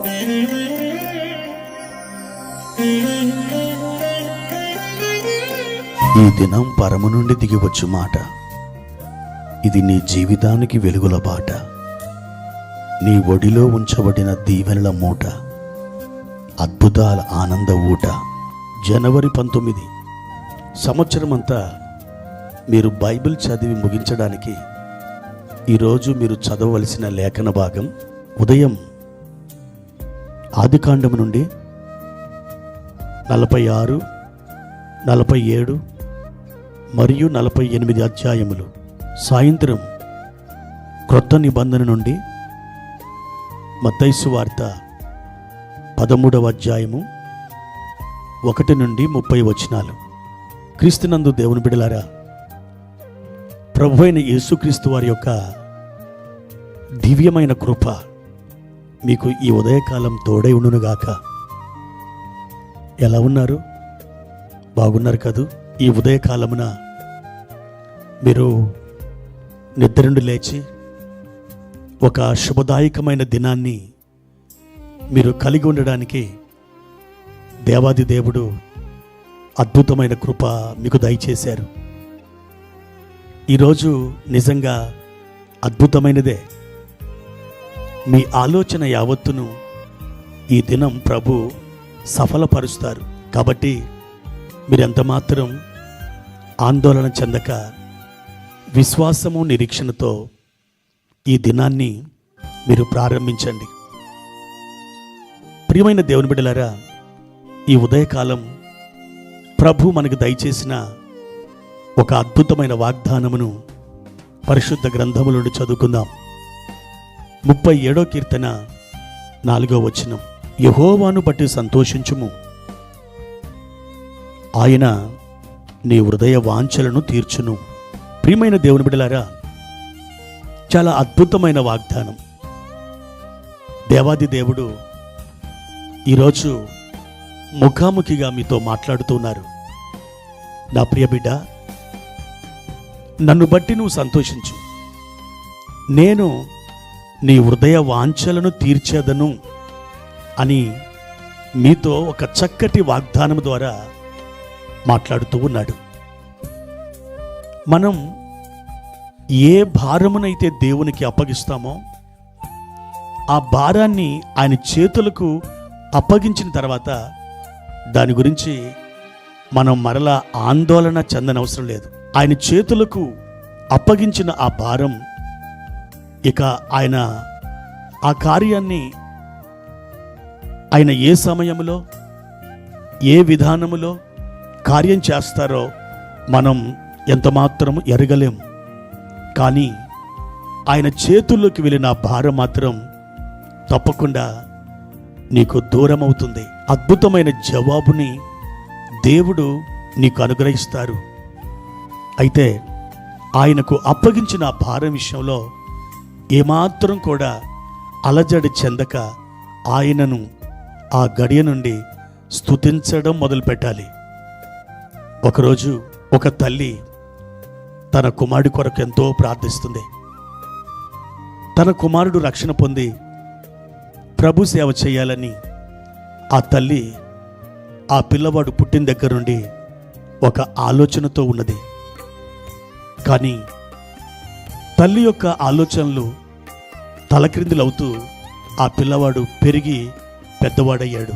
ఈ దినం పరము నుండి దిగివచ్చు మాట. ఇది నీ జీవితానికి వెలుగుల బాట. నీ ఒడిలో ఉంచబడిన దీవెనల మూట, అద్భుతాల ఆనంద ఊట. జనవరి 19 సంవత్సరమంతా మీరు బైబిల్ చదివి ముగించడానికి ఈరోజు మీరు చదవవలసిన లేఖన భాగం ఉదయం ఆదికాండము నుండి 46, 47 మరియు 48 అధ్యాయములు. సాయంత్రం క్రొత్త నిబంధన నుండి మత్తయి సువార్త 13వ అధ్యాయము 1 నుండి 30 వచనాలు. క్రీస్తునందు దేవుని బిడ్డలారా, ప్రభు అయిన యేసుక్రీస్తు వారి యొక్క దివ్యమైన కృప మీకు ఈ ఉదయకాలం తోడై ఉండునుగాక. ఎలా ఉన్నారు? బాగున్నారు కదూ? ఈ ఉదయకాలమున మీరు నిద్ర నుండి లేచి ఒక శుభదాయకమైన దినాన్ని మీరు కలిగి ఉండడానికి దేవాది దేవుడు అద్భుతమైన కృప మీకు దయచేశారు. ఈరోజు నిజంగా అద్భుతమైనదే. మీ ఆలోచన యావత్తును ఈ దినం ప్రభు సఫలపరుస్తారు. కాబట్టి మీరెంత మాత్రం ఆందోళన చెందక విశ్వాసము నిరీక్షణతో ఈ దినాన్ని మీరు ప్రారంభించండి. ప్రియమైన దేవుని బిడ్డలారా, ఈ ఉదయకాలం ప్రభు మనకు దయచేసిన ఒక అద్భుతమైన వాగ్దానమును పరిశుద్ధ గ్రంథముల నుండి చదువుకుందాం. 37వ కీర్తన 4వ వచనం. యెహోవాను బట్టి సంతోషించుము, ఆయన నీ హృదయ వాంఛలను తీర్చును. ప్రియమైన దేవుని బిడ్డలారా, చాలా అద్భుతమైన వాగ్దానం. దేవాది దేవుడు ఈరోజు ముఖాముఖిగా మీతో మాట్లాడుతున్నారు. నా ప్రియ బిడ్డ, నన్ను బట్టి నువ్వు సంతోషించు, నేను నీ హృదయ వాంఛలను తీర్చేదను అని మీతో ఒక చక్కటి వాగ్దానం ద్వారా మాట్లాడుతూ ఉన్నాడు. మనం ఏ భారమునైతే దేవునికి అప్పగిస్తామో ఆ భారాన్ని ఆయన చేతులకు అప్పగించిన తర్వాత దాని గురించి మనం మరలా ఆందోళన చెందనవసరం లేదు. ఆయన చేతులకు అప్పగించిన ఆ భారం, ఇక ఆయన ఆ కార్యాన్ని ఆయన ఏ సమయంలో ఏ విధానములో కార్యం చేస్తారో మనం ఎంతమాత్రం ఎరగలేం. కానీ ఆయన చేతుల్లోకి వెళ్ళిన భారం మాత్రం తప్పకుండా నీకు దూరం అవుతుంది. అద్భుతమైన జవాబుని దేవుడు నీకు అనుగ్రహిస్తారు. అయితే ఆయనకు అప్పగించిన ఆ భారం విషయంలో ఏమాత్రం కూడా అలజడి చెందక ఆయనను ఆ గడియ నుండి స్తుతించడం మొదలుపెట్టాలి. ఒకరోజు ఒక తల్లి తన కుమారుడి కొరకు ఎంతో ప్రార్థిస్తుంది. తన కుమారుడు రక్షణ పొంది ప్రభు సేవ చేయాలని ఆ తల్లి ఆ పిల్లవాడు పుట్టిన దగ్గర నుండి ఒక ఆలోచనతో ఉన్నది. కానీ తల్లి యొక్క ఆలోచనలు తలక్రిందులవుతూ ఆ పిల్లవాడు పెరిగి పెద్దవాడయ్యాడు.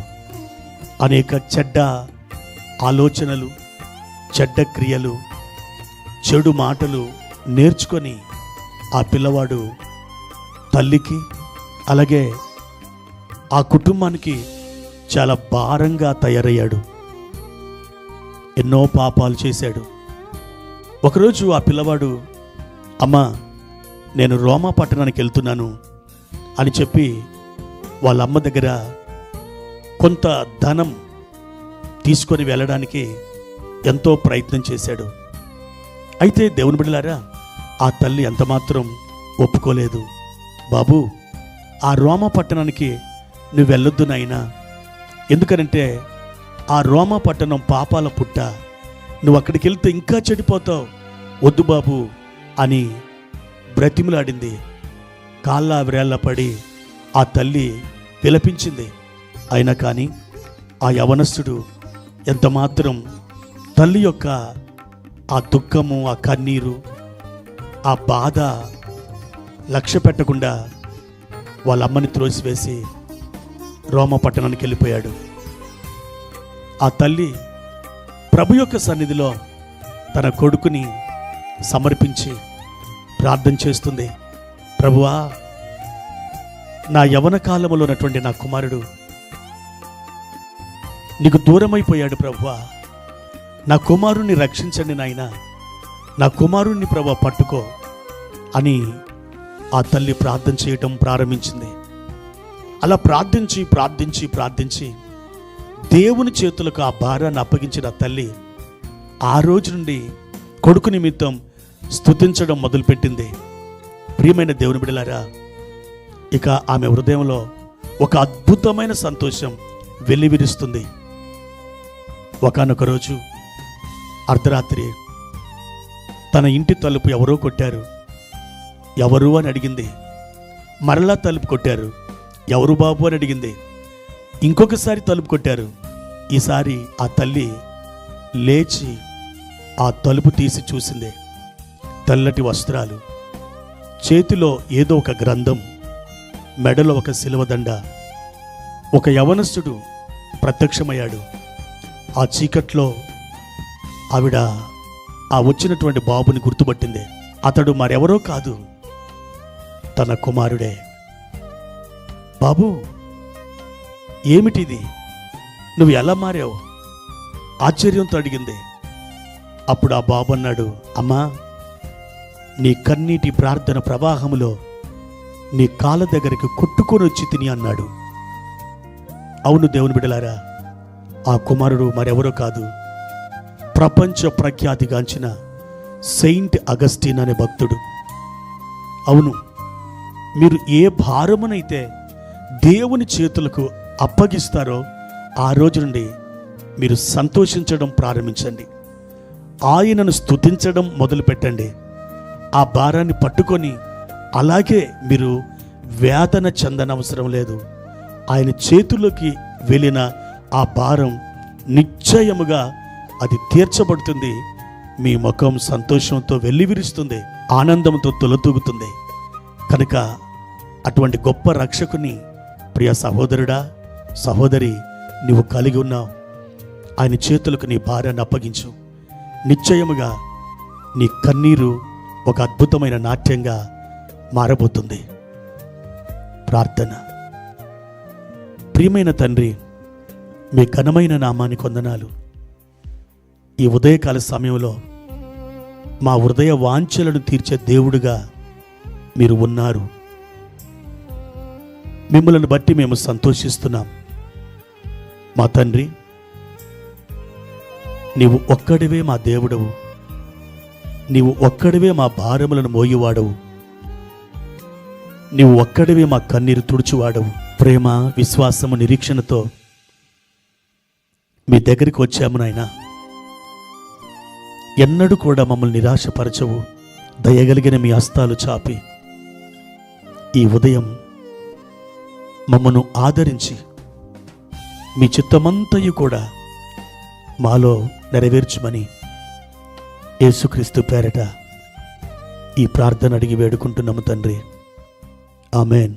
అనేక చెడ్డ ఆలోచనలు, చెడ్డ క్రియలు, చెడు మాటలు నేర్చుకొని ఆ పిల్లవాడు తల్లికి అలాగే ఆ కుటుంబానికి చాలా భారంగా తయారయ్యాడు. ఎన్నో పాపాలు చేశాడు. ఒకరోజు ఆ పిల్లవాడు, అమ్మా నేను రోమా పట్టణానికి వెళ్తున్నాను అని చెప్పి వాళ్ళ అమ్మ దగ్గర కొంత ధనం తీసుకొని వెళ్ళడానికి ఎంతో ప్రయత్నం చేశాడు. అయితే దేవుని బిడ్డలారా, ఆ తల్లి ఎంతమాత్రం ఒప్పుకోలేదు. బాబు, ఆ రోమా పట్టణానికి నువ్వు వెళ్ళొద్దు నాయనా, ఎందుకనంటే ఆ రోమా పట్టణం పాపాల పుట్ట, నువ్వు అక్కడికి వెళ్తే ఇంకా చెడిపోతావు, వద్దు బాబు అని బ్రతిమలాడింది. కాళ్ళ విరేళ్ళ పడి ఆ తల్లి విలపించింది. అయినా కానీ ఆ యవనస్తుడు ఎంతమాత్రం తల్లి యొక్క ఆ దుఃఖము, ఆ కన్నీరు, ఆ బాధ లక్ష్య పెట్టకుండా వాళ్ళ అమ్మని త్రోసివేసి రోమ పట్టణానికి వెళ్ళిపోయాడు. ఆ తల్లి ప్రభు యొక్క సన్నిధిలో తన కొడుకుని సమర్పించి ప్రార్థన చేస్తుంది. ప్రభువా, నా యవన కాలంలో ఉన్నటువంటి నా కుమారుడు నీకు దూరమైపోయాడు. ప్రభువా, నా కుమారుణ్ణి రక్షించండి నాయనా, నా కుమారుణ్ణి ప్రభువా పట్టుకో అని ఆ తల్లి ప్రార్థన చేయటం ప్రారంభించింది. అలా ప్రార్థించి ప్రార్థించి ప్రార్థించి దేవుని చేతులకు ఆ భారాన్ని అప్పగించిన తల్లి ఆ రోజు నుండి కొడుకు నిమిత్తం స్తుతించడం మొదలుపెట్టింది. ప్రియమైన దేవుని బిడ్డలారా, ఇక ఆమె హృదయంలో ఒక అద్భుతమైన సంతోషం వెల్లివిరుస్తుంది. ఒకానొక రోజు అర్ధరాత్రి తన ఇంటి తలుపు ఎవరో కొట్టారు. ఎవరు అని అడిగింది. మరలా తలుపు కొట్టారు. ఎవరు బాబు అని అడిగింది. ఇంకొకసారి తలుపు కొట్టారు. ఈసారి ఆ తల్లి లేచి ఆ తలుపు తీసి చూసింది. తెల్లటి వస్త్రాలు, చేతిలో ఏదో ఒక గ్రంథం, మెడలో ఒక శిలువదండ. ఒక యవనస్తుడు ప్రత్యక్షమయ్యాడు. ఆ చీకట్లో ఆవిడ ఆ వచ్చినటువంటి బాబుని గుర్తుపట్టింది. అతడు మరెవరో కాదు, తన కుమారుడే. బాబు, ఏమిటిది? నువ్వు ఎలా మారావు? ఆశ్చర్యంతో అడిగింది. అప్పుడు ఆ బాబు అన్నాడు, అమ్మా, నీ కన్నీటి ప్రార్థన ప్రవాహములో నీ కాళ్ళ దగ్గరికి కొట్టుకొని వచ్చి తిని అన్నాడు. అవును దేవుని బిడ్డలారా, ఆ కుమారుడు మరెవరో కాదు, ప్రపంచ ప్రఖ్యాతిగాంచిన సెయింట్ అగస్టిన్ అనే భక్తుడు. అవును, మీరు ఏ భారమునైతే దేవుని చేతులకు అప్పగిస్తారో ఆ రోజు నుండి మీరు సంతోషించడం ప్రారంభించండి. ఆయనను స్తుతించడం మొదలుపెట్టండి. ఆ భారాన్ని పట్టుకొని అలాగే మీరు వేదన చెందనవసరం లేదు. ఆయన చేతుల్లోకి వెళ్ళిన ఆ భారం నిశ్చయముగా అది తీర్చబడుతుంది. మీ ముఖం సంతోషంతో వెల్లివిరుస్తుంది, ఆనందంతో తొలతూగుతుంది. కనుక అటువంటి గొప్ప రక్షకుని ప్రియ సహోదరుడా, సహోదరి, నీవు కలిగి ఉన్నావు. ఆయన చేతులకు నీ భారాన్ని అప్పగించు. నిశ్చయముగా నీ కన్నీరు ఒక అద్భుతమైన నాట్యంగా మారబోతుంది. ప్రార్థన. ప్రియమైన తండ్రి, మీ ఘనమైన నామానికి వందనాలు. ఈ ఉదయకాల సమయంలో మా హృదయ వాంఛలను తీర్చే దేవుడుగా మీరు ఉన్నారు. మిమ్మల్ని బట్టి మేము సంతోషిస్తున్నాం. మా తండ్రి, నీవు ఒక్కడివే మా దేవుడవు. నీవు ఒక్కడివే మా భారములను మోయువాడవు. నీవు ఒక్కడివే మా కన్నీరు తుడుచువాడవు. ప్రేమ, విశ్వాసము, నిరీక్షణతో మీ దగ్గరికి వచ్చాము నాయనా. ఎన్నడూ కూడా మమ్మల్ని నిరాశపరచవు. దయగలిగిన మీ హస్తాలు చాపి ఈ ఉదయం మమ్మను ఆదరించి మీ చిత్తమంతయు కూడా మాలో నెరవేర్చుమని యేసుక్రీస్తు పేరట ఈ ప్రార్థన అడిగి వేడుకుంటున్నాము తండ్రి. ఆమెన్.